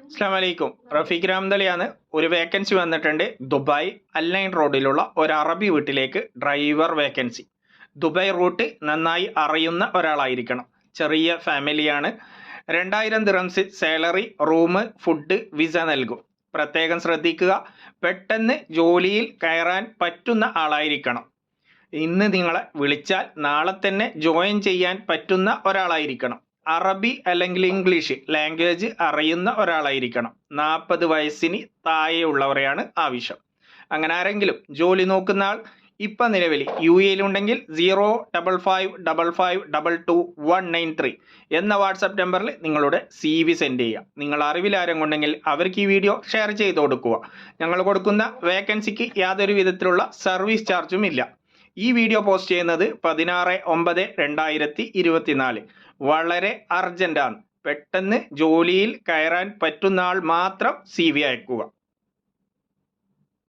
അസ്സലാമലൈക്കും. റഫീഖ് രാംദലിയാണ്. ഒരു വേക്കൻസി വന്നിട്ടുണ്ട്. ദുബായ് അൽനൈൻ റോഡിലുള്ള ഒരു അറബി വീട്ടിലേക്ക് ഡ്രൈവർ വേക്കൻസി. ദുബായ് റൂട്ട് നന്നായി അറിയുന്ന ഒരാളായിരിക്കണം. ചെറിയ ഫാമിലിയാണ്. 2000 dirhams salary, room, food, visa നൽകും. പ്രത്യേകം ശ്രദ്ധിക്കുക, പെട്ടെന്ന് ജോലിയിൽ കയറാൻ പറ്റുന്ന ആളായിരിക്കണം. ഇന്ന് നിങ്ങളെ വിളിച്ചാൽ നാളെ തന്നെ ജോയിൻ ചെയ്യാൻ പറ്റുന്ന ഒരാളായിരിക്കണം. അറബി അല്ലെങ്കിൽ ഇംഗ്ലീഷ് ലാംഗ്വേജ് അറിയുന്ന ഒരാളായിരിക്കണം. 40 വയസ്സിന് താഴെയുള്ളവരെയാണ് ആവശ്യം. അങ്ങനെ ആരെങ്കിലും ജോലി നോക്കുന്ന ആൾ ഇപ്പം നിലവിൽ UAE-യിലുണ്ടെങ്കിൽ 05555222193 എന്ന വാട്സപ്പ് നമ്പറിൽ നിങ്ങളുടെ CV സെൻഡ് ചെയ്യുക. നിങ്ങൾ അറിവിൽ ആരെങ്കിലും അവർക്ക് ഈ വീഡിയോ ഷെയർ ചെയ്ത് കൊടുക്കുക. ഞങ്ങൾ കൊടുക്കുന്ന വേക്കൻസിക്ക് യാതൊരു വിധത്തിലുള്ള സർവീസ് ചാർജും ഇല്ല. ഈ വീഡിയോ പോസ്റ്റ് ചെയ്യുന്നത് 16/9/2024. വളരെ അർജന്റാണ്. പെട്ടെന്ന് ജോലിയിൽ കയറാൻ പറ്റുന്ന ആൾ മാത്രം CV അയക്കുക.